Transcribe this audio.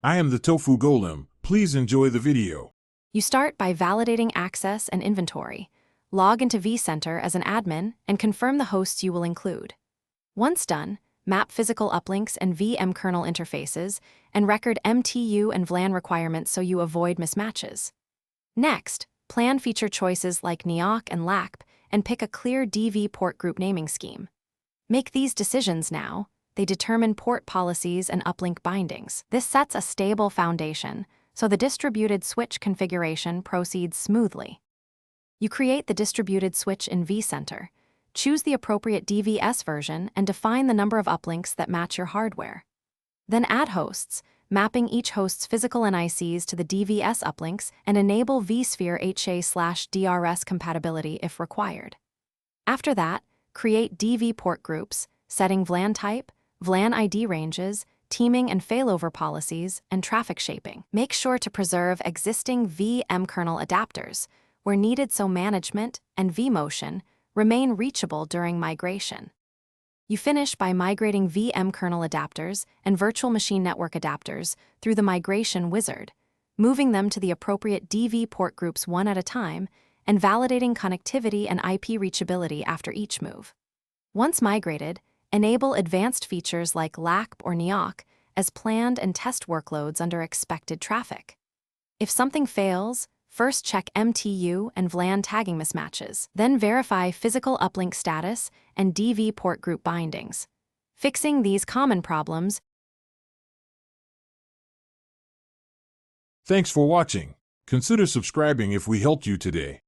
I am the Tofu Golem. Please enjoy the video. You start by validating access and inventory. Log into vCenter as an admin and confirm the hosts you will include. Once done, map physical uplinks and VM kernel interfaces and record MTU and VLAN requirements so you avoid mismatches. Next, plan feature choices like NIOC and LACP and pick a clear DV port group naming scheme. Make these decisions now. They determine port policies and uplink bindings. This sets a stable foundation, so the distributed switch configuration proceeds smoothly. You create the distributed switch in vCenter, choose the appropriate DVS version, and define the number of uplinks that match your hardware. Then add hosts, mapping each host's physical NICs to the DVS uplinks and enable vSphere HA/DRS compatibility if required. After that, create DV port groups, setting VLAN type, VLAN ID ranges, teaming and failover policies, and traffic shaping. Make sure to preserve existing VM kernel adapters where needed so management and vMotion remain reachable during migration. You finish by migrating VM kernel adapters and virtual machine network adapters through the migration wizard, moving them to the appropriate DV port groups one at a time, and validating connectivity and IP reachability after each move. Once migrated, enable advanced features like LACP or NIOC as planned and test workloads under expected traffic. If something fails, first check MTU and VLAN tagging mismatches, then verify physical uplink status and DV port group bindings. Fixing these common problems. Thanks for watching. Consider subscribing if we helped you today.